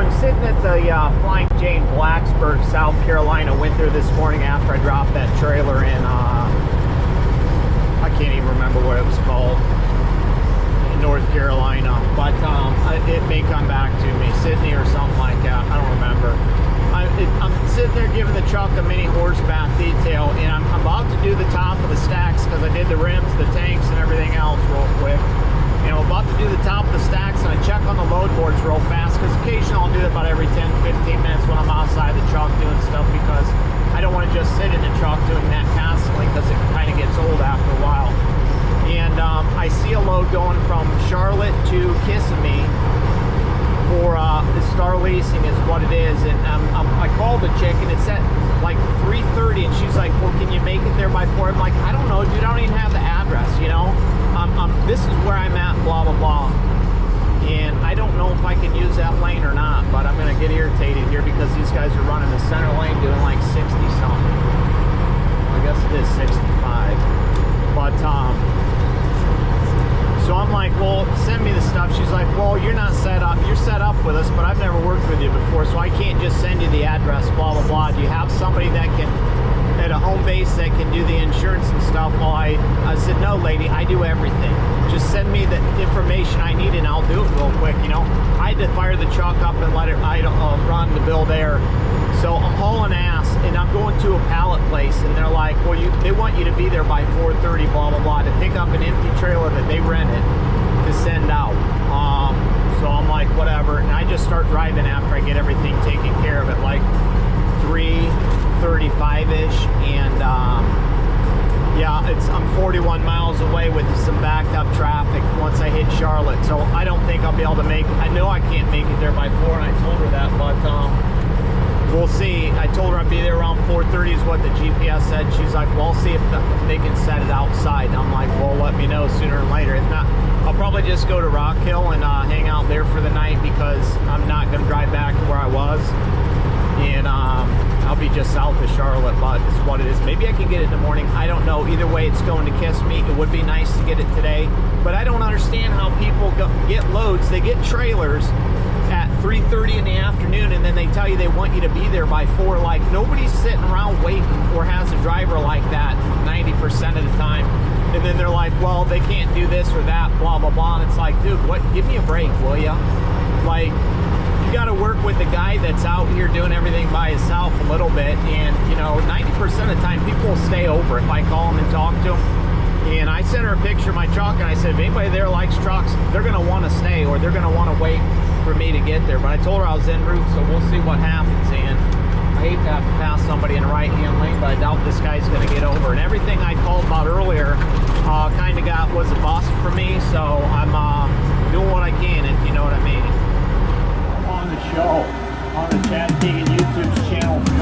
I'm sitting at the Flying J in Blacksburg, South Carolina. Went there this morning after I dropped that trailer in, I can't even remember what it was called, in North Carolina. But it may come back to me, Sydney or something like that. I don't remember. I'm sitting there giving the truck a mini horseback detail, and I'm about to do the top of the stacks because I did the rims, the tanks, and everything else real quick. You know, about to do the top of the stacks, and I check on the load boards real fast because occasionally I'll do it about every 10-15 minutes when I'm outside the truck doing stuff, because I don't want to just sit in the truck doing that constantly because it kind of gets old after a while. And I see a load going from Charlotte to Kissimmee for the Star Leasing is what it is. And I called the chick and it's at like 3:30, and she's like, well, can you make it there by 4? I'm like, I don't know, dude, I don't even have the address, you know. This is where I'm at, blah blah blah, and I don't know if I can use that lane or not, but I'm gonna get irritated here because these guys are running the center lane doing like 60 something. Well, I guess it is 65, but so I'm like, well, send me the stuff. She's like, well, you're not set up. You're set up with us, but I've never worked with you before, so I can't just send you the address, blah, blah, blah. Do you have somebody that can, at a home base, that can do the insurance and stuff? Well, I said, no, lady, I do everything. Just send me the information I need, and I'll do it real quick, you know. I had to fire the truck up and let it run to build air. So I'm hauling ass, and I'm going to a pallet place, and they're like, well, they want you to be there by 4:30, blah, blah, blah, to pick up an empty trailer that they rented to send out. So I'm like, whatever, and I just start driving after I get everything taken care of at like 3:35-ish, and yeah, I'm 41 miles away with some backed up traffic once I hit Charlotte, so I don't think I'll be able to make it. I know I can't make it there by 4, and I told her that, but we'll see. I told her I'd be there around 4:30 is what the GPS said. She's like, well, I'll see if they can set it outside. I'm like, well, let me know sooner or later. If not, I'll probably just go to Rock Hill and hang out there for the night, because I'm not going to drive back to where I was. And I'll be just south of Charlotte, but it's what it is. Maybe I can get it in the morning. I don't know. Either way, it's going to Kissimmee. It would be nice to get it today, but I don't understand how people get loads. They get trailers at 3:30 in the afternoon, and then they tell you they want you to be there by 4. Like, nobody's sitting around waiting or has a driver like that 90% of the time. And then they're like, well, they can't do this or that, blah blah blah. And it's like, dude, what? Give me a break, will ya? Like, you got to work with the guy that's out here doing everything by himself a little bit. And you know, 90% of the time people will stay over if I call them and talk to them. And I sent her a picture of my truck, and I said, if anybody there likes trucks, they're going to want to stay, or they're going to want to wait for me to get there. But I told her I was en route, so we'll see what happens. And I hate to have to pass somebody in the right-hand lane, but I doubt this guy's going to get over. And everything I called about earlier kind of was a bust for me, so I'm doing what I can, if you know what I mean. I'm on the show, on the Chad Keegan YouTube channel show.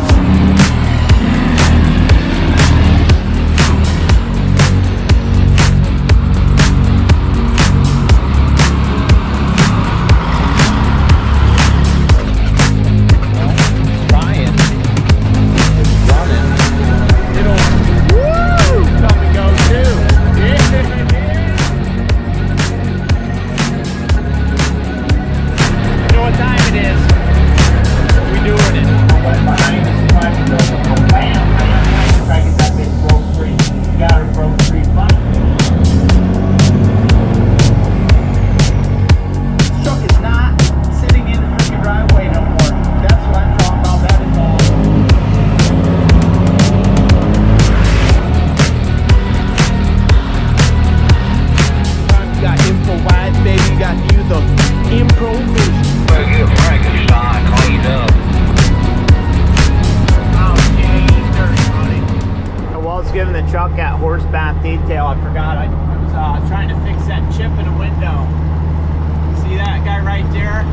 Horseback detail. I forgot. I was trying to fix that chip in a window. See that guy right there?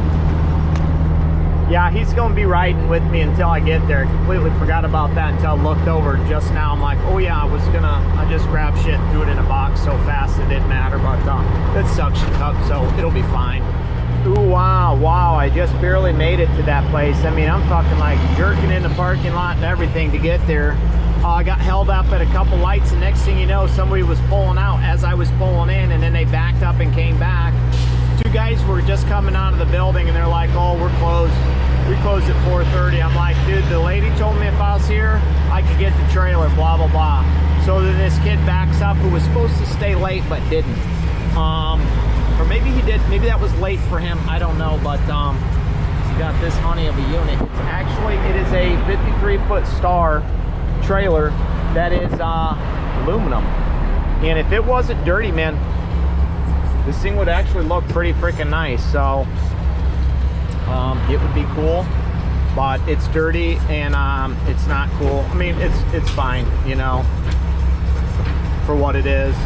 Yeah, he's going to be riding with me until I get there. I completely forgot about that until I looked over just now. I'm like, oh yeah, I just grabbed shit and threw it in a box so fast it didn't matter. But it's suction cup, so it'll be fine. Ooh, wow, I just barely made it to that place. I mean, I'm fucking like jerking in the parking lot and everything to get there. I got held up at a couple lights, and next thing you know, somebody was pulling out as I was pulling in, and then they backed up and came back. Two guys were just coming out of the building, and they're like, oh, we're closed. We closed at 4:30. I'm like, dude, the lady told me if I was here, I could get the trailer, blah, blah, blah. So then this kid backs up who was supposed to stay late but didn't. Or maybe he did, maybe that was late for him, I don't know, but he's got this honey of a unit. It's actually, it is a 53-foot Star trailer that is aluminum. And if it wasn't dirty, man, this thing would actually look pretty freaking nice. So it would be cool, but it's dirty and it's not cool. I mean, it's fine, you know, for what it is.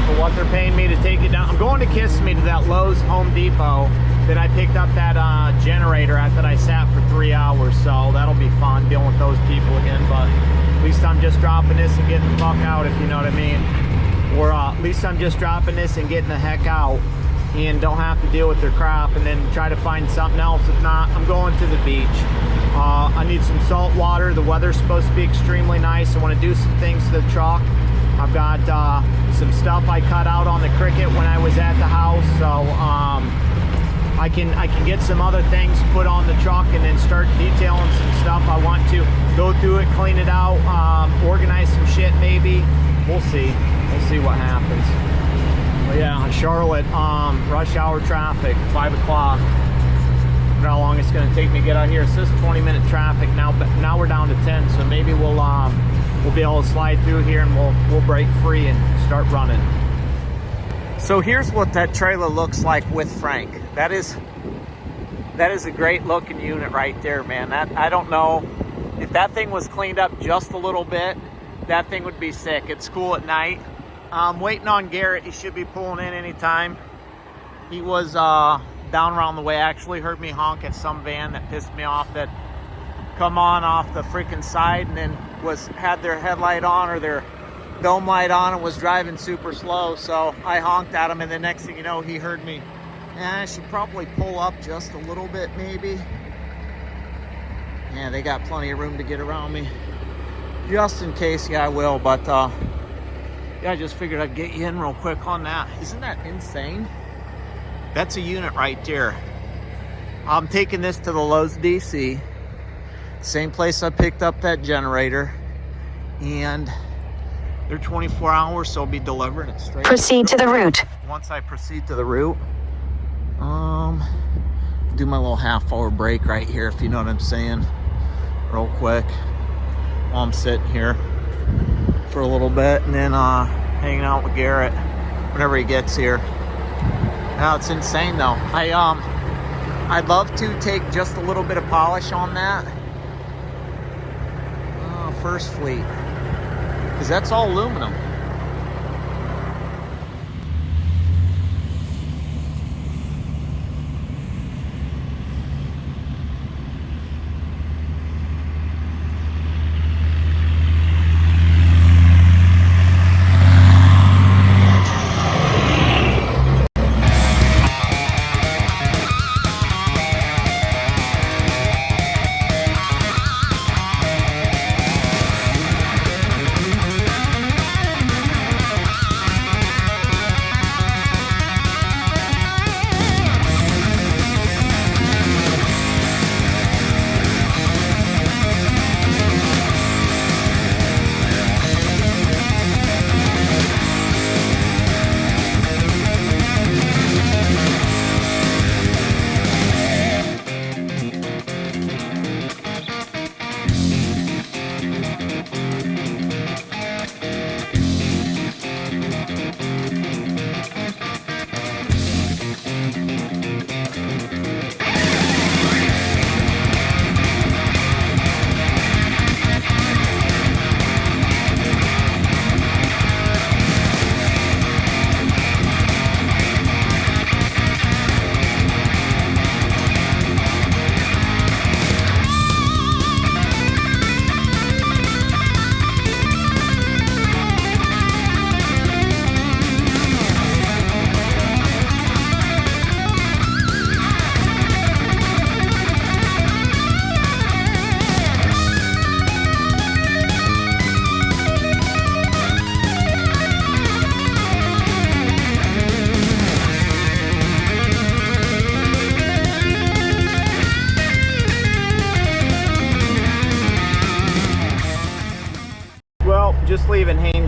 For what they're paying me to take it down. I'm going to Kissimmee to that Lowe's Home Depot that I picked up that generator at, that I sat for 3 hours. So that'll be fun dealing with those people again, but at least I'm just dropping this and getting the fuck out, if you know what I mean. Or at least I'm just dropping this and getting the heck out and don't have to deal with their crap and then try to find something else. If not, I'm going to the beach. I need some salt water. The weather's supposed to be extremely nice. I want to do some things to the truck. I've got some stuff I cut out on the Cricket when I was at the house, so I can get some other things put on the truck and then start detailing some stuff. I want to go through it, clean it out, organize some shit maybe. We'll see what happens. But yeah, Charlotte, rush hour traffic, 5 o'clock. How long it's going to take me to get out here. It says 20-minute traffic now, but now we're down to 10, so maybe we'll be able to slide through here and we'll break free and start running. So here's what that trailer looks like with Frank. That is a great looking unit right there, man. I don't know if that thing was cleaned up just a little bit, that thing would be sick. It's cool at night. I'm waiting on Garrett. He should be pulling in anytime. He was down around the way. Actually heard me honk at some van that pissed me off, that come on off the freaking side and then had their headlight on or their dome light on and was driving super slow. So I honked at him, and the next thing you know, he heard me. And I should probably pull up just a little bit maybe. Yeah, they got plenty of room to get around me. Just in case, yeah, I will. But yeah, I just figured I'd get you in real quick on that. Isn't that insane? That's a unit right there. I'm taking this to the Lowe's DC. Same place I picked up that generator. And they're 24 hours, so I'll be delivering it straight. Proceed to the route. Once I proceed to the route, do my little half-hour break right here, if you know what I'm saying, real quick, while I'm sitting here for a little bit, and then hanging out with Garrett whenever he gets here. Now it's insane though. I'd love to take just a little bit of polish on that. First Fleet, because that's all aluminum.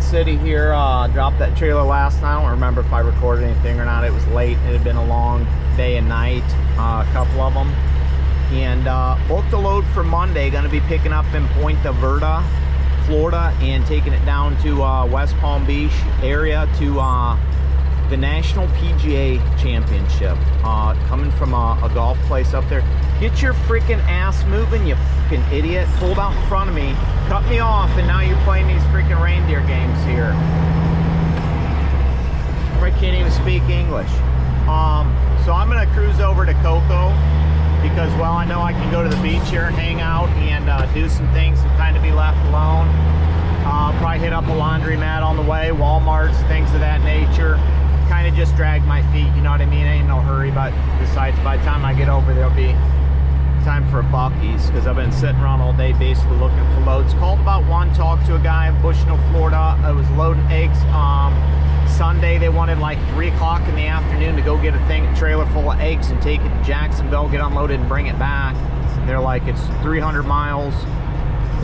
City here. Dropped that trailer last night. I don't remember if I recorded anything or not. It was late. It had been a long day and night, a couple of them. And booked a load for Monday. Going to be picking up in Point Verda, Florida, and taking it down to West Palm Beach area to the National PGA Championship. Coming from a golf place up there. Get your freaking ass moving, you fucking idiot. Pulled out in front of me, cut me off, and now you're playing these freaking reindeer games here. I can't even speak English. So I'm gonna cruise over to Cocoa because, well, I know I can go to the beach here and hang out and do some things and kind of be left alone. Probably hit up a laundromat on the way, Walmart's, things of that nature. Kind of just drag my feet, you know what I mean? Ain't no hurry, but besides, by the time I get over, there'll be time for a Buc-ee's because I've been sitting around all day basically looking for loads. Called about one, talked to a guy in Bushnell, Florida. I was loading eggs. Sunday they wanted like 3 o'clock in the afternoon to go get a trailer full of eggs and take it to Jacksonville, get unloaded and bring it back. And they're like, it's 300 miles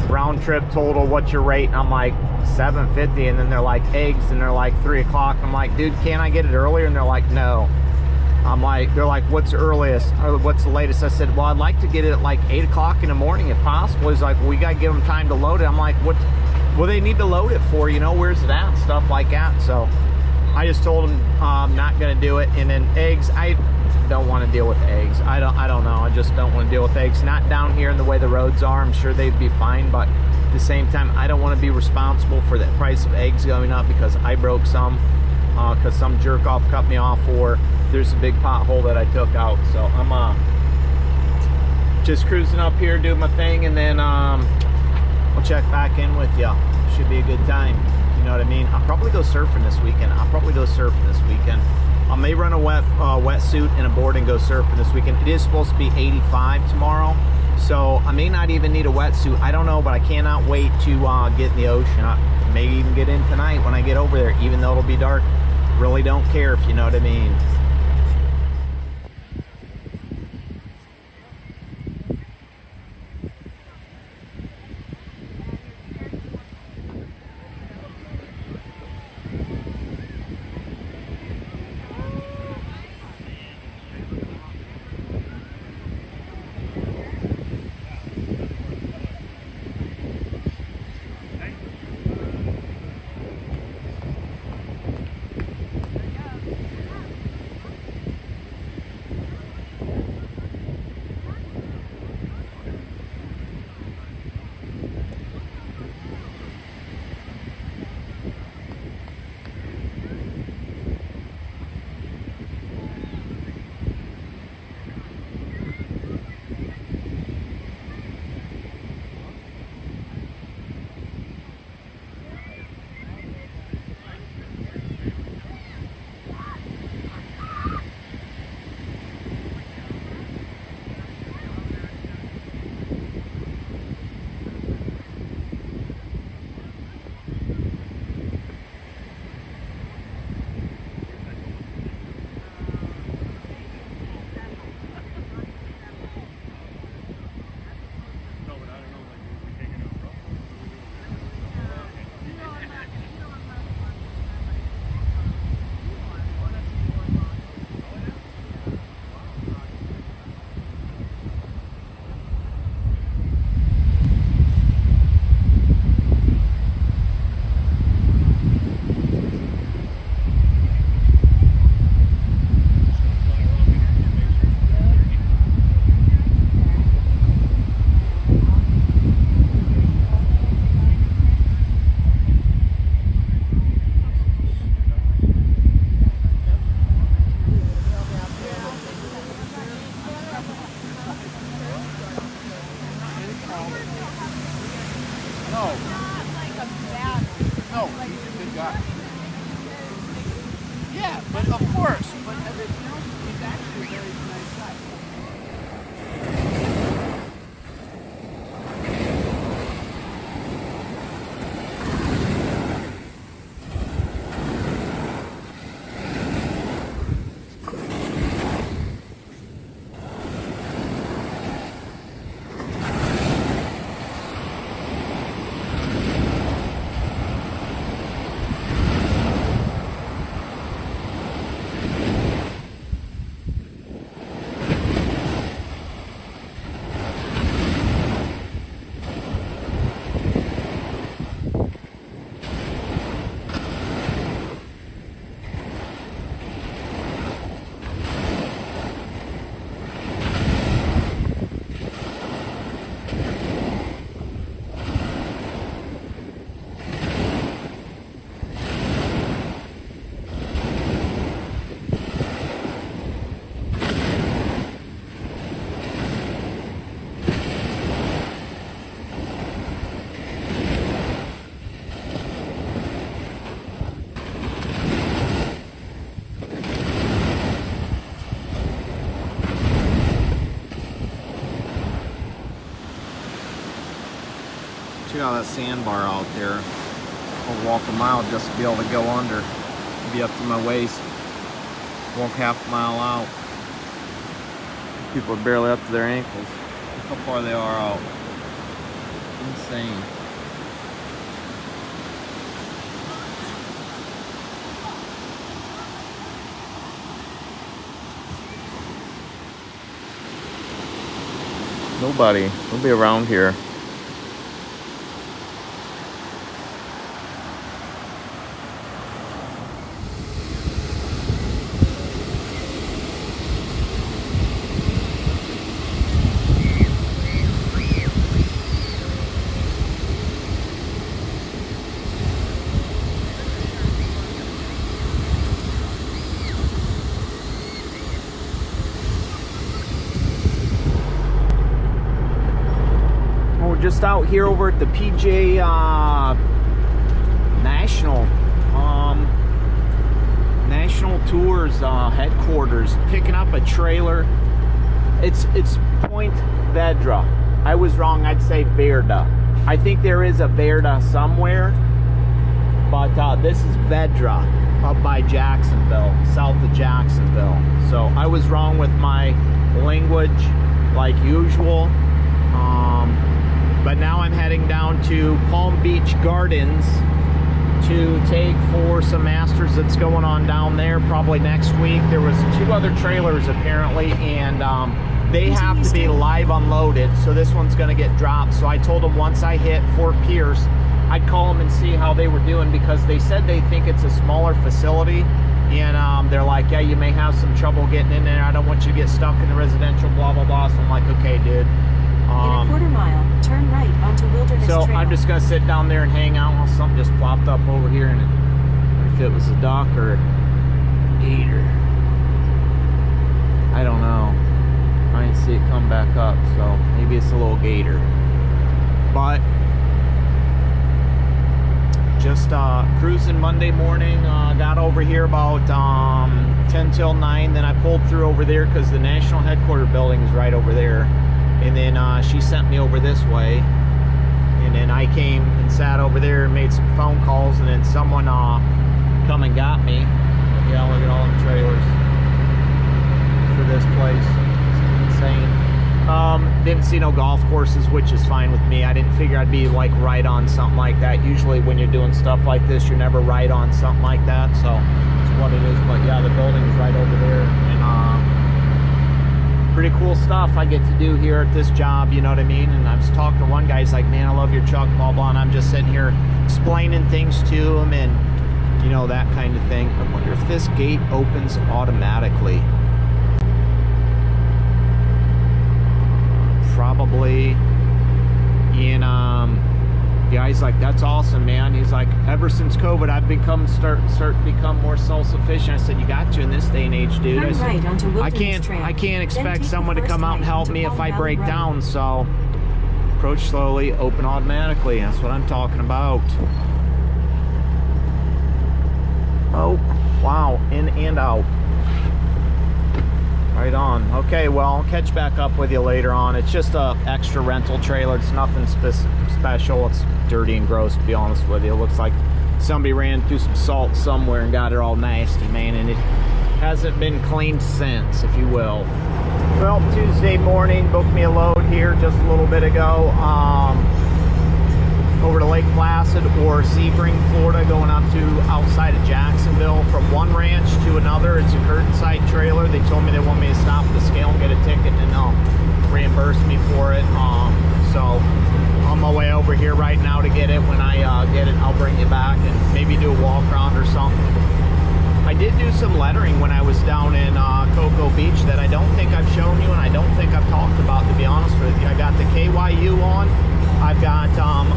round trip total, what's your rate? And I'm like, $7.50. And then they're like, eggs, and they're like 3 o'clock. I'm like, dude, can't I get it earlier? And they're like, no. I'm like, they're like, what's the earliest or what's the latest? I said, well, I'd like to get it at like 8 o'clock in the morning if possible. He's like, well, we gotta give them time to load it. I'm like, what will they need to load it for, you know, where's it at and stuff like that. So I just told them I'm not gonna do it. And then eggs, I don't want to deal with eggs. I don't know, I just don't want to deal with eggs, not down here in the way the roads are. I'm sure they'd be fine, but at the same time, I don't want to be responsible for the price of eggs going up because I broke some, because some jerk off cut me off, or there's a big pothole that I took out. So I'm just cruising up here, doing my thing, and then I'll check back in with you. Should be a good time, you know what I mean? I'll probably go surfing this weekend. I may run a wetsuit and a board and go surfing this weekend. It is supposed to be 85 tomorrow, so I may not even need a wetsuit. I don't know, but I cannot wait to get in the ocean. I may even get in tonight when I get over there, even though it'll be dark. Really don't care, if you know what I mean. Check out that sandbar out there. I'll walk a mile just to be able to go under. Be up to my waist. Walk half a mile out. People are barely up to their ankles. Look how far they are out. Insane. Nobody around here. Just out here over at the PJ National Tours headquarters, picking up a trailer. It's Point Vedra. I was wrong. I'd say Verda. I think there is a Verda somewhere, but this is Vedra up by Jacksonville, south of Jacksonville. So I was wrong with my language, like usual. But now I'm heading down to Palm Beach Gardens to take for some masters that's going on down there probably next week. There was 2 other trailers apparently, and they have to be live unloaded, so this one's going to get dropped. So I told them once I hit Fort Pierce, I'd call them and see how they were doing, because they said they think it's a smaller facility, and they're like, yeah, you may have some trouble getting in there. I don't want you to get stuck in the residential, blah blah blah. So I'm like, okay, dude. In a quarter mile, turn right onto Wilderness Trail. So I'm just gonna sit down there and hang out while something just plopped up over here, and if it was a duck or a gator, I don't know. I didn't see it come back up, so maybe it's a little gator. But just cruising Monday morning. Got over here about 10 till 9. Then I pulled through over there because the national headquarters building is right over there. And then she sent me over this way, and then I came and sat over there and made some phone calls, and then someone come and got me. Yeah, look at all the trailers for this place. It's insane. Didn't see no golf courses, which is fine with me. I didn't figure I'd be like right on something like that. Usually when you're doing stuff like this, you're never right on something like that, so it's what it is. But yeah, the building's right over there, and pretty cool stuff I get to do here at this job, you know what I mean? And I was talking to one guy, he's like, man, I love your truck, blah, blah, and I'm just sitting here explaining things to him and, you know, that kind of thing. I wonder if this gate opens automatically. Probably. And the guy's like, that's awesome, man. He's like, ever since COVID, I've start to become more self-sufficient. I said, you got to in this day and age, dude. I said, I can't expect someone to come out and help me if I break down. So approach slowly, open automatically. That's what I'm talking about. Oh, wow, in and out. Right on. Okay, well, I'll catch back up with you later on. It's just a extra rental trailer. It's nothing special. It's dirty and gross, to be honest with you. It looks like somebody ran through some salt somewhere and got it all nasty, man, and it hasn't been cleaned since, if you will. Well, Tuesday morning, booked me a load here just a little bit ago. Over to Lake Placid or Sebring, Florida, going up to outside of Jacksonville from one ranch to another. It's a curtain-side trailer. They told me they want me to stop at the scale and get a ticket, and they'll reimburse me for it. So on my way over here right now to get it. When I get it, I'll bring you back and maybe do a walk around or something. I did do some lettering when I was down in Cocoa Beach that I don't think I've shown you, and I don't think I've talked about, to be honest with you. I got the KYU on. I've got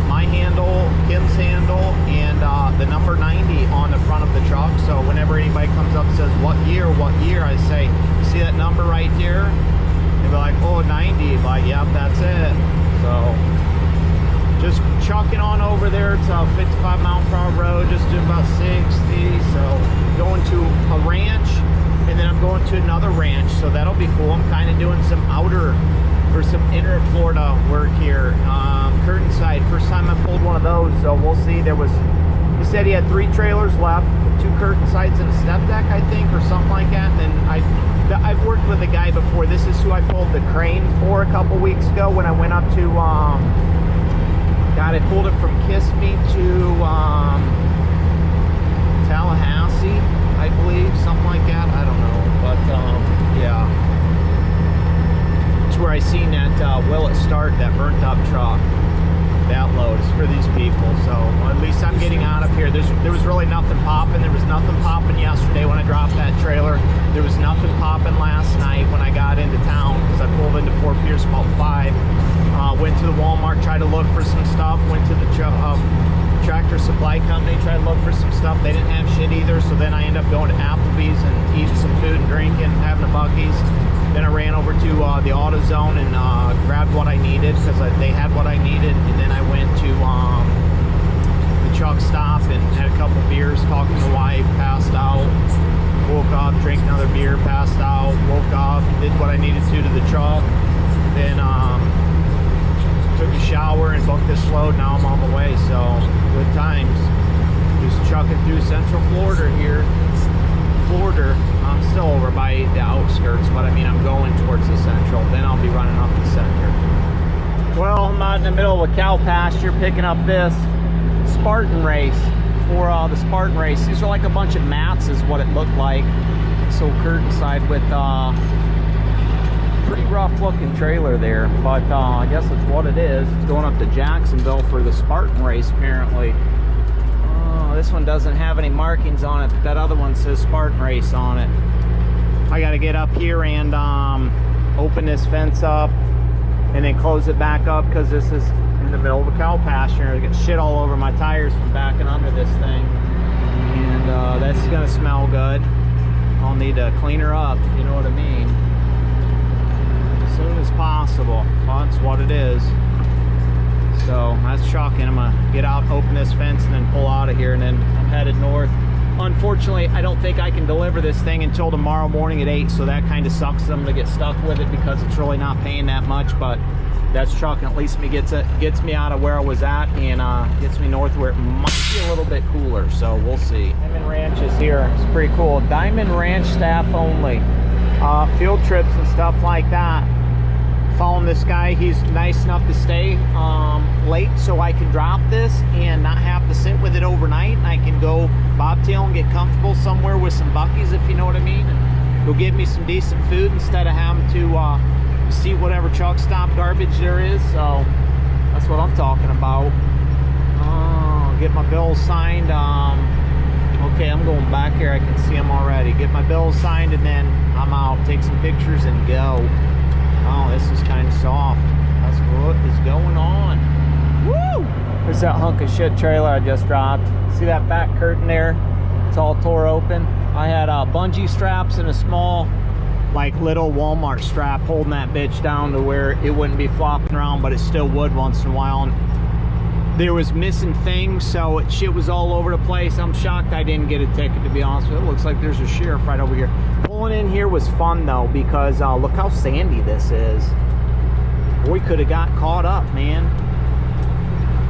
my handle, Kim's handle, and the number 90 on the front of the truck. So whenever anybody comes up and says, what year, I say, you see that number right there? They'll be like, oh, 90. Like, yep, that's it. So just chucking on over there. It's a 55-mile-per-hour road, just doing about 60. So going to a ranch, and then I'm going to another ranch. So that'll be cool. I'm kind of doing some outer or some inner Florida work here. curtain side. First time I pulled one of those, so we'll see. He said he had 3 trailers left, 2 curtain sides and a step deck, I think, or something like that. And then I've worked with a guy before. This is who I pulled the crane for a couple weeks ago when I went up to, I pulled it from Kissimmee to Tallahassee, I believe, something like that. I don't know, but yeah. It's where I seen that Will It Start, that burnt up truck. That load is for these people, so at least I'm getting out of here. There was really nothing popping. There was nothing popping yesterday when I dropped that trailer. There was nothing popping last night when I got into town, because I pulled into Fort Pierce about 5. Went to the Walmart, tried to look for some stuff. Went to the Tractor Supply Company, tried to look for some stuff. They didn't have shit either, so then I ended up going to Applebee's and eating some food and drinking, having a Buc-ee's. Then I ran over to the AutoZone and grabbed what I needed, because they had what I needed. And then I went to the truck stop and had a couple beers, talking to the wife, passed out, woke up, drank another beer, passed out, woke up, did what I needed to the truck. Then took a shower and booked this load. Now I'm on the way, so good times. Just trucking through Central Florida here. I'm still over by the outskirts, but I mean, I'm going towards the central. Then I'll be running up the center. Well, I'm out in the middle of a cow pasture picking up this Spartan Race for the Spartan Race. These are like a bunch of mats is what it looked like. So curtain side with pretty rough looking trailer there, but I guess that's what it is. It's going up to Jacksonville for the Spartan Race apparently. This one doesn't have any markings on it, but that other one says Spartan Race on it. I got to get up here and open this fence up and then close it back up, because this is in the middle of a cow pasture. I get shit all over my tires from backing under this thing, and that's gonna smell good. I'll need to clean her up, if you know what I mean, as soon as possible. Well, that's what it is. So that's Truckin. I'm gonna get out, open this fence, and then pull out of here, and then I'm headed north. Unfortunately, I don't think I can deliver this thing until tomorrow morning at 8, so that kind of sucks. I'm gonna get stuck with it because it's really not paying that much, but that's Truckin. At least gets me out of where I was at and gets me north where it might be a little bit cooler, so we'll see. Diamond Ranch is here. It's pretty cool. Diamond Ranch staff only. Field trips and stuff like that. Following this guy, he's nice enough to stay late so I can drop this and not have to sit with it overnight, and I can go bobtail and get comfortable somewhere with some Buc-ee's, if you know what I mean, and go get me some decent food instead of having to see whatever truck stop garbage there is. So that's what I'm talking about. Get my bills signed. Okay, I'm going back here. I can see them already. Get my bills signed, and then I'm out. Take some pictures and go. Oh, this is kind of soft. That's what is going on. Woo! There's that hunk of shit trailer I just dropped. See that back curtain there? It's all tore open. I had bungee straps and a small, like, little Walmart strap holding that bitch down to where it wouldn't be flopping around, but it still would once in a while. And there was missing things, so shit was all over the place. I'm shocked I didn't get a ticket, to be honest with you. It looks like there's a sheriff right over here. Pulling in here was fun though, because look how sandy this is. We could have got caught up, man.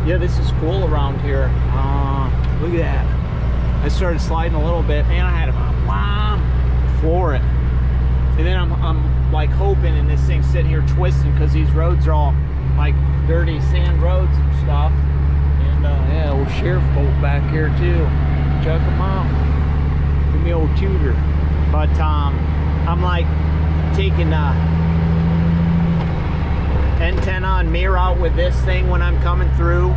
Yeah, this is cool around here. Look at that. I started sliding a little bit, man. I had to floor it, and then I'm like hoping, and this thing's sitting here twisting because these roads are all like dirty sand roads and stuff. And yeah, old sheriff boat back here too. Check them out. Give me old tutor. But I'm like taking antenna and mirror out with this thing when I'm coming through.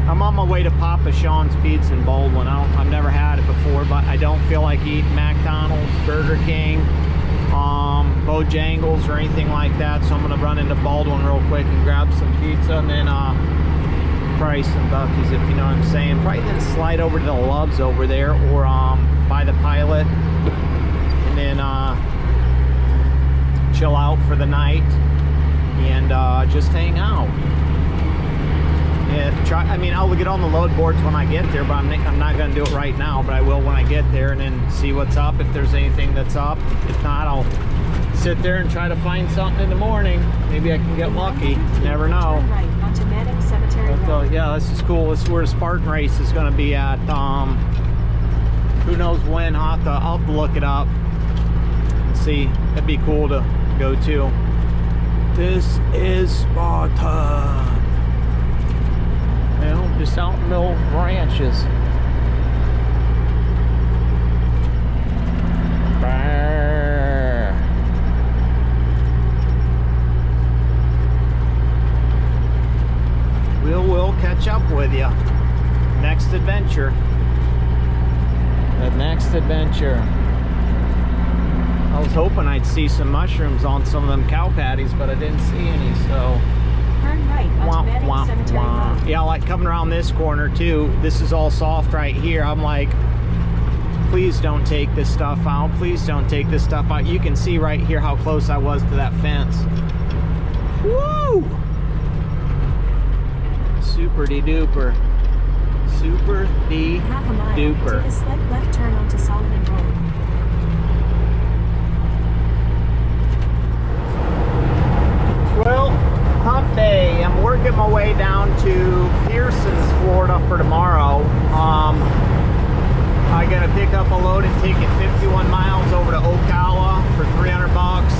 I'm on my way to Papa Sean's Pizza in Baldwin. I've never had it before, but I don't feel like eating McDonald's, Burger King, Bojangles or anything like that. So I'm gonna run into Baldwin real quick and grab some pizza, and then probably some Buc-ee's, if you know what I'm saying. Probably then slide over to the Love's over there, or by the Pilot, and then chill out for the night and just hang out. Yeah, I mean, I'll get on the load boards when I get there, but I'm not going to do it right now, but I will when I get there, and then see what's up, if there's anything that's up. If not, I'll sit there and try to find something in the morning. Maybe I can get lucky. You never know. Turn right onto right. Yeah, this is cool. This is where the Spartan Race is going to be at. Who knows when? I'll have to look it up and see. That'd be cool to go to. This is Spartan. Well, just out in the old ranches. We'll catch up with you. Next adventure. The next adventure. I was hoping I'd see some mushrooms on some of them cow patties, but I didn't see any, so. Turn right onto Manning Cemetery Road. Yeah, like coming around this corner too. This is all soft right here. I'm like, please don't take this stuff out. Please don't take this stuff out. You can see right here how close I was to that fence. Woo! Super de duper. Super de Half a mile. duper. Take a slight left turn onto Solomon Road. Well, hump day. I'm working my way down to Pearson's, Florida for tomorrow. I gotta pick up a load and take it 51 miles over to Ocala for 300 bucks.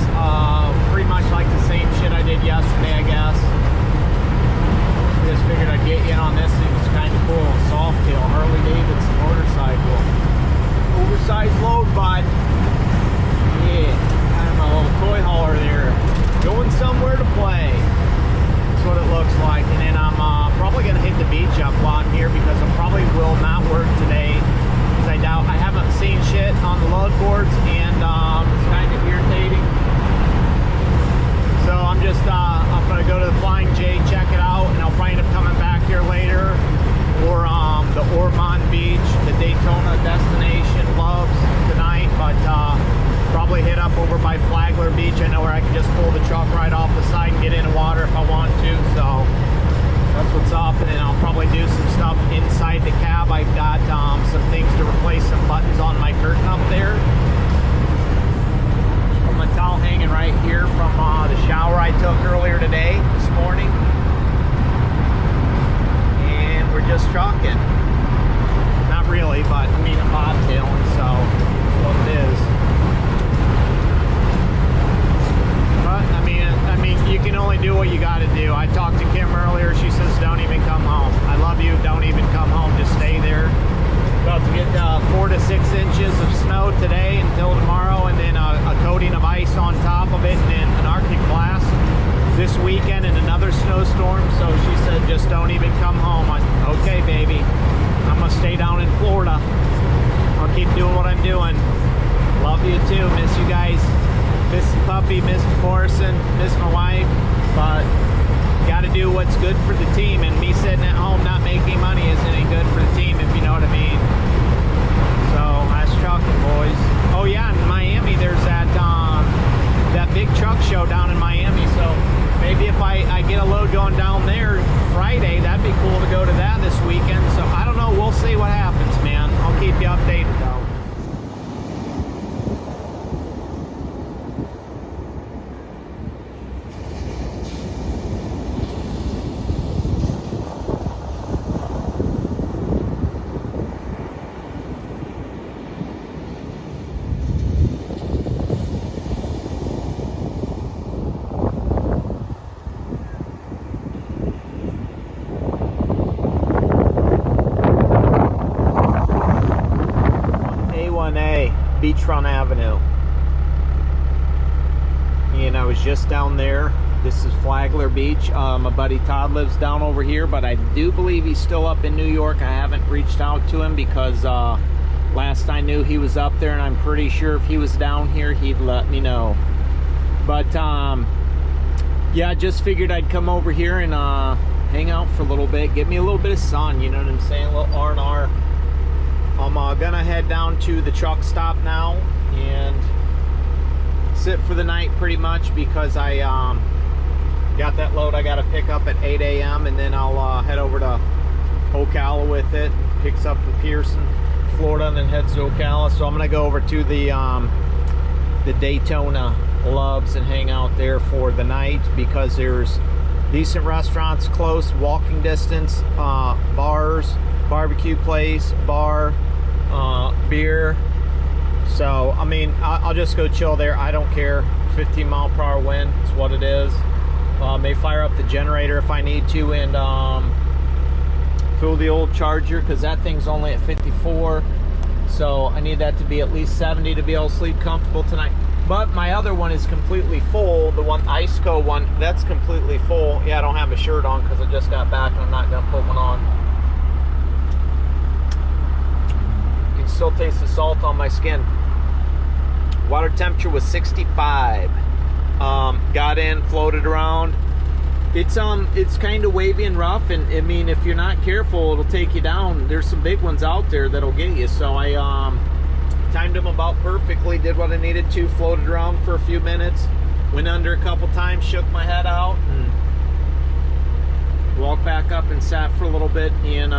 Pretty much like the same shit I did yesterday, I guess. Just figured I'd get you in on this thing. It's kind of cool. Softail, Harley Davidson motorcycle. Oversized load, bud. Yeah, kind of my little toy hauler there. Going somewhere to play. That's what it looks like. And then I'm probably going to hit the beach up while I'm here because I probably will not work today. Because I haven't seen shit on the load boards and it's kind of irritating. So I'm just, I'm going to go to the Flying J, check it out, and I'll probably end up coming back here later. Or the Ormond Beach, the Daytona destination, Loves tonight. But probably hit up over by Flagler Beach. I know where I can just pull the truck right off the side and get in the water if I want to. So that's what's up. And then I'll probably do some stuff inside the cab. I've got some things to replace some buttons on my curtain up there. My towel hanging right here from the shower I took earlier today, this morning. And we're just trucking. Not really, but I mean, I'm bobtailing, so that's what it is. But I mean, you can only do what you got to do. I talked to Kim earlier. She says, don't even come home. I love you. Don't even come home. Just stay there. About to get 4 to 6 inches of snow today until tomorrow, and then a coating of ice on top of it, and then an Arctic blast this weekend and another snowstorm. So she said, just don't even come home. I said, okay, baby. I'm gonna stay down in Florida. I'll keep doing what I'm doing. Love you too. Miss you guys. Miss the puppy, miss Morrison, miss my wife. But got to do what's good for the team, and me sitting at home not making money isn't any good for the team, if you know what I mean. So that's trucking, boys. Oh yeah, in Miami there's that big truck show down in Miami, so maybe if I get a load going down there Friday, that'd be cool to go to that this weekend. So I don't know, we'll see what happens, man. I'll keep you updated though. Beachfront Avenue, and I was just down there. This is Flagler Beach. My buddy Todd lives down over here, but I do believe he's still up in New York. I haven't reached out to him because last I knew he was up there, and I'm pretty sure if he was down here he'd let me know. But yeah, I just figured I'd come over here and hang out for a little bit, get me a little bit of sun, you know what I'm saying, a little R&R. I'm gonna head down to the truck stop now and sit for the night pretty much, because I got that load I gotta pick up at 8 a.m. and then I'll head over to Ocala with it. Picks up in Pearson, Florida, and then heads to Ocala. So I'm gonna go over to the Daytona Loves and hang out there for the night, because there's decent restaurants close, walking distance, bars, barbecue place, bar, beer. So I mean, I'll just go chill there. I don't care. 15-mile-per-hour wind, it's what it is. May fire up the generator if I need to, and fill the old Charger, because that thing's only at 54. So I need that to be at least 70 to be able to sleep comfortable tonight. But my other one is completely full. The one, IceCo one, that's completely full. Yeah, I don't have a shirt on because I just got back and I'm not gonna put one on. You can still taste the salt on my skin. Water temperature was 65. Got in, floated around. It's kind of wavy and rough, and I mean, if you're not careful, it'll take you down. There's some big ones out there that'll get you. So I timed them about perfectly, did what I needed to, floated around for a few minutes, went under a couple times, shook my head out, and walked back up and sat for a little bit, and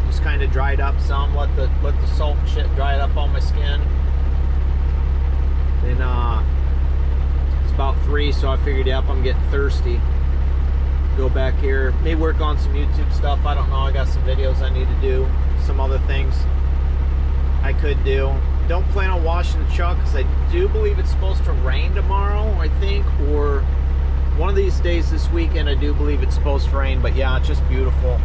just kind of dried up some, let the salt and shit dry it up on my skin. Then it's about 3, so I figured, yep, I'm getting thirsty. Go back here, may work on some YouTube stuff, I don't know. I got some videos I need to do, some other things I could do. Don't plan on washing the truck because I do believe it's supposed to rain tomorrow, I think, or one of these days this weekend. I do believe it's supposed to rain, but yeah, it's just beautiful.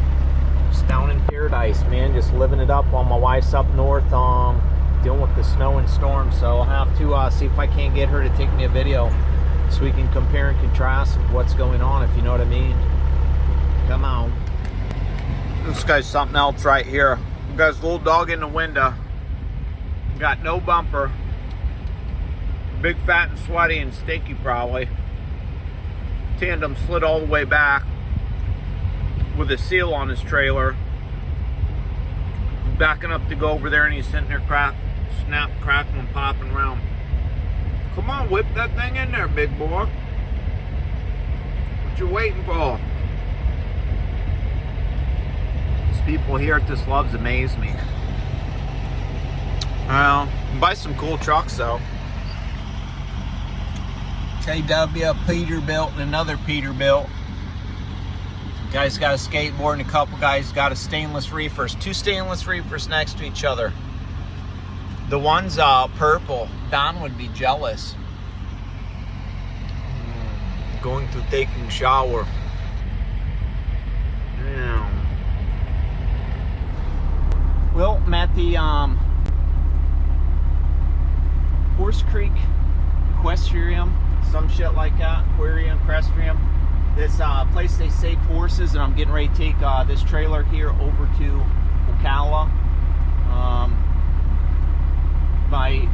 Just down in paradise, man, just living it up while my wife's up north dealing with the snow and storm. So I'll have to see if I can't get her to take me a video so we can compare and contrast what's going on, if you know what I mean. Come on. This guy's something else right here. You guys, little dog in the window. Got no bumper. Big, fat, and sweaty, and stinky probably. Tandem slid all the way back with a seal on his trailer. Backing up to go over there, and he's sitting there snap, crackling, and popping around. Come on, whip that thing in there, big boy. What you waiting for? These people here at this Loves amaze me. Well, buy some cool trucks though. KW, Peterbilt, and another Peterbilt. Guy's got a skateboard, and a couple guys got a stainless reefers. 2 stainless reefers next to each other. The one's purple. Don would be jealous. Going through taking a shower. Yeah. Well, I'm at the Horse Creek Equestrian, some shit like that. Equestrian. This place they save horses, and I'm getting ready to take this trailer here over to Ocala. My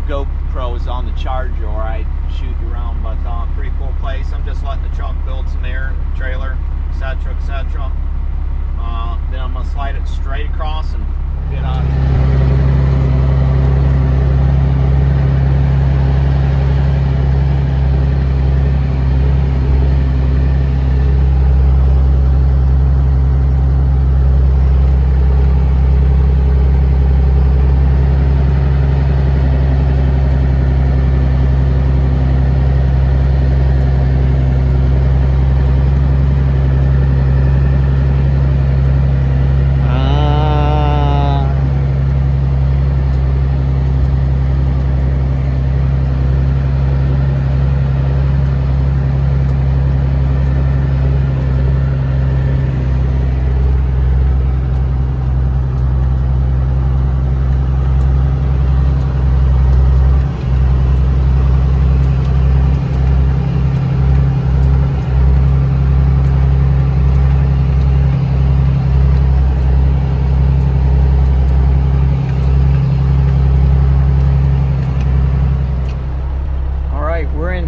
GoPro is on the Charger, or I shoot around, but pretty cool place. I'm just letting the truck build some air, trailer, etc., etc. Then I'm gonna slide it straight across and get out of here.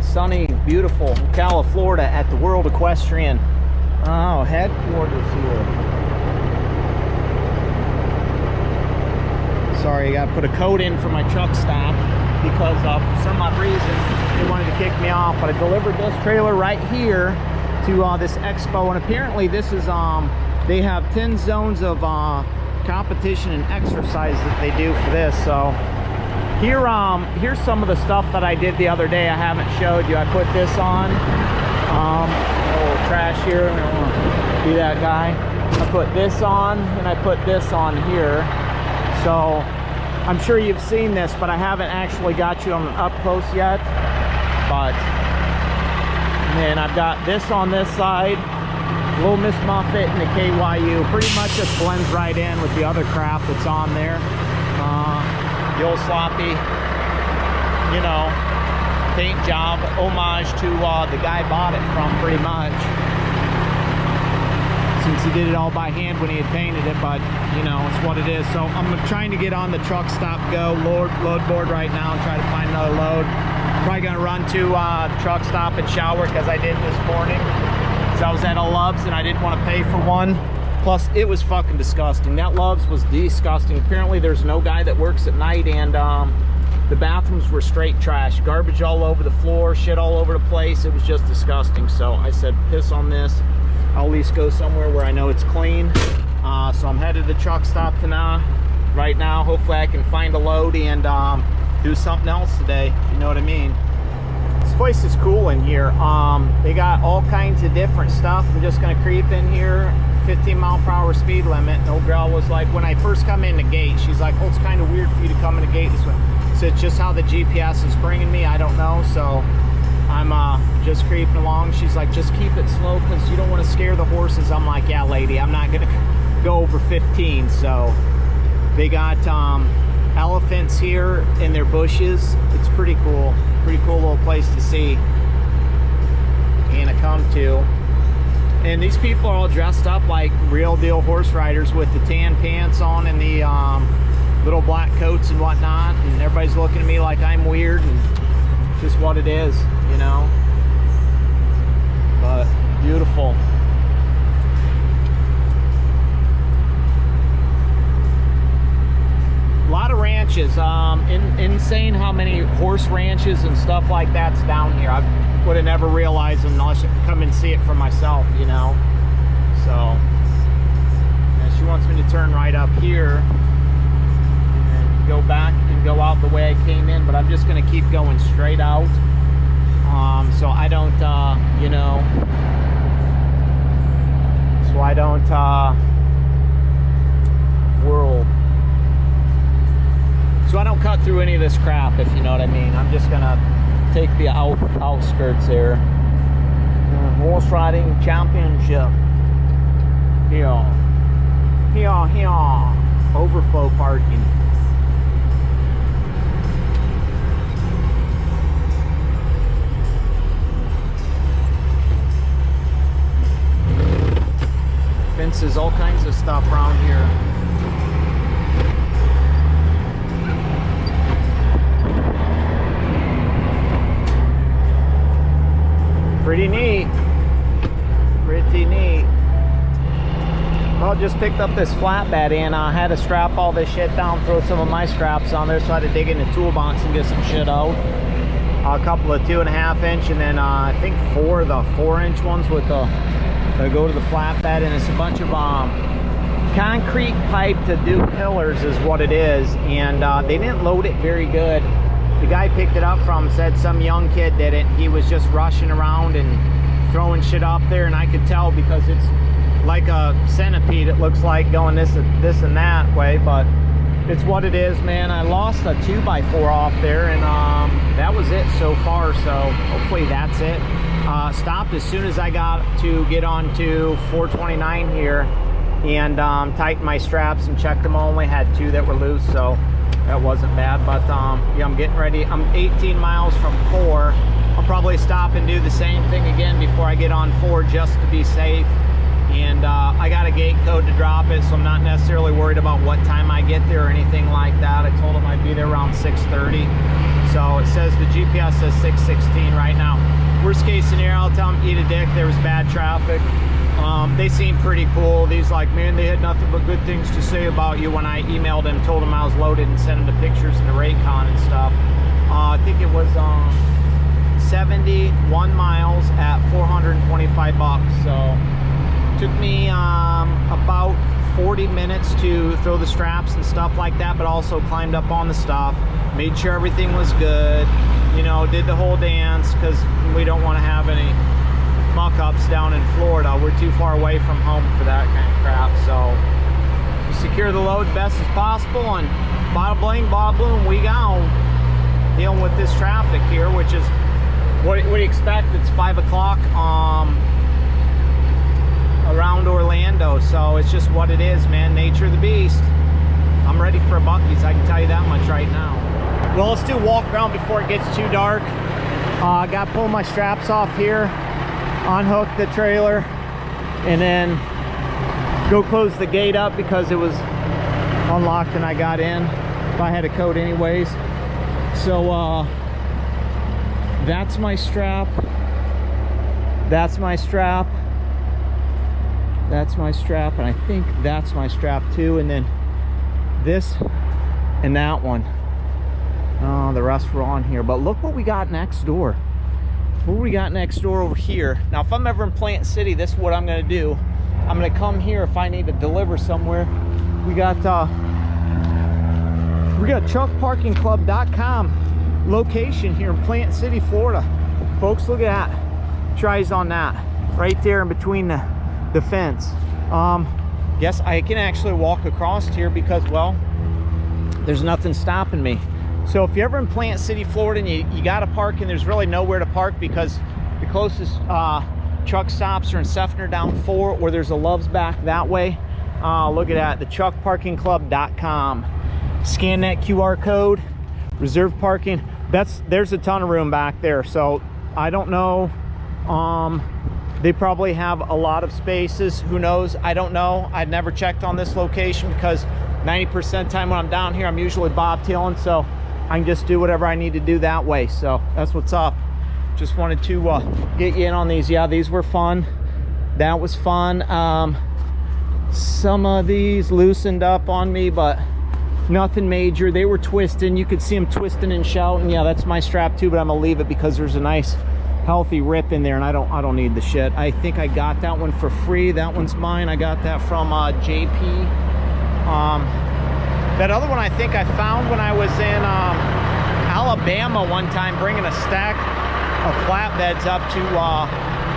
Sunny, beautiful Ocala, Florida at the World Equestrian headquarters here. Sorry, I gotta put a code in for my truck stop because for some odd reason they wanted to kick me off, but I delivered this trailer right here to this expo, and apparently this is they have 10 zones of competition and exercise that they do for this. So here, here's some of the stuff that I did the other day I haven't showed you. I put this on, a little trash last year, and I want to be that guy. I put this on, and I put this on here. So I'm sure you've seen this, but I haven't actually got you on up close yet. But and then I've got this on this side, Little Miss Muffet and the KYU. Pretty much just blends right in with the other crap that's on there. The old sloppy, you know, paint job, homage to the guy bought it from, pretty much. Since he did it all by hand when he had painted it, but you know, it's what it is. So I'm trying to get on the truck stop go load board right now and try to find another load. Probably gonna run to the truck stop and shower, because I did this morning. So I was at a Love's and I didn't want to pay for one. Plus it was fucking disgusting. That Love's was disgusting. Apparently there's no guy that works at night, and the bathrooms were straight trash. Garbage all over the floor, shit all over the place. It was just disgusting. So I said, piss on this. I'll at least go somewhere where I know it's clean. So I'm headed to the truck stop right now. Hopefully I can find a load and do something else today, if you know what I mean. This place is cool in here. They got all kinds of different stuff. I'm just gonna creep in here, 15-mile-per-hour speed limit. And the old girl was like, when I first come in the gate, she's like, oh, it's kind of weird for you to come in the gate this way. So it's just how the GPS is bringing me, I don't know. So I'm just creeping along. She's like, just keep it slow because you don't want to scare the horses. I'm like, yeah, lady, I'm not gonna go over 15. So they got elephants here in their bushes. It's pretty cool little place to see and to come to. And these people are all dressed up like real deal horse riders with the tan pants on and the little black coats and whatnot, and everybody's looking at me like I'm weird, and just what it is, you know. But beautiful. A lot of ranches. Insane how many horse ranches and stuff like that's down here. I would have never realized unless I come and see it for myself, you know. So and she wants me to turn right up here and go back and go out the way I came in, but I'm just going to keep going straight out. So I don't, you know, so I don't whirl. So I don't cut through any of this crap, if you know what I mean. I'm just gonna take the outskirts there. Horse riding championship. Here. Overflow parking. Fences, all kinds of stuff around here. Pretty neat. Pretty neat. Well, just picked up this flatbed and I had to strap all this shit down, throw some of my straps on there, so I had to dig in the toolbox and get some shit out. A couple of 2.5 inch, and then I think 4 of the 4-inch ones with the go to the flatbed, and it's a bunch of concrete pipe to do pillars is what it is, and they didn't load it very good. The guy picked it up from said some young kid did it. He was just rushing around and throwing shit up there, and I could tell because it's like a centipede. It looks like going this and that way, but it's what it is, man. I lost a 2x4 off there, and that was it so far, so hopefully that's it. Stopped as soon as I got to get onto 429 here, and tightened my straps and checked them. Only had 2 that were loose, so that wasn't bad. But yeah, I'm getting ready. I'm 18 miles from 4. I'll probably stop and do the same thing again before I get on 4, just to be safe. And I got a gate code to drop it, so I'm not necessarily worried about what time I get there or anything like that. I told them I'd be there around 6:30. So it says the GPS says 6:16 right now. Worst case scenario, I'll tell them eat a dick. There was bad traffic. They seem pretty cool. These like, man, they had nothing but good things to say about you when I emailed them, told them I was loaded, and sent them the pictures and the Raycon and stuff. I think it was 71 miles at 425 bucks. So took me about 40 minutes to throw the straps and stuff like that, but also climbed up on the stuff, made sure everything was good, you know, did the whole dance, because we don't want to have any muck Cups down in Florida. We're too far away from home for that kind of crap. So we secure the load best as possible, and bada bling, bada boom, we go. Dealing with this traffic here, which is what do you expect? It's 5 o'clock around Orlando, so it's just what it is, man. Nature of the beast. I'm ready for a Buc-ee's, I can tell you that much right now. Well, let's do a walk around before it gets too dark. I got to pull my straps off here, unhook the trailer, and then go close the gate up because it was unlocked and I got in. I had a code anyways. So that's my strap. That's my strap. That's my strap, and I think that's my strap too. And then this and that one. Oh, the rest were on here. But look what we got next door. What we got next door over here. Now, if I'm ever in Plant City, this is what I'm gonna do. I'm gonna come here if I need to deliver somewhere. We got truckparkingclub.com location here in Plant City, Florida. Folks, look at that. Tries on that right there in between the fence. Guess I can actually walk across here because, well, there's nothing stopping me. So if you're ever in Plant City, Florida, and you got to park and there's really nowhere to park because the closest truck stops are in Seffner down 4, or there's a Love's back that way. Look at that, the truckparkingclub.com. Scan that QR code, reserve parking. There's a ton of room back there, so I don't know. They probably have a lot of spaces. Who knows? I don't know. I'd never checked on this location because 90% of the time when I'm down here, I'm usually bobtailing, so I can just do whatever I need to do that way. So that's what's up. Just wanted to get you in on these. Yeah, these were fun. That was fun. Some of these loosened up on me, but nothing major. They were twisting. You could see them twisting and shouting. Yeah, that's my strap too, but I'm gonna leave it because there's a nice healthy rip in there, and I don't need the shit. I think I got that one for free. That one's mine. I got that from JP. That other one I think I found when I was in Alabama one time, bringing a stack of flatbeds up to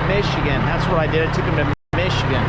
Michigan. That's what I did. I took them to Michigan.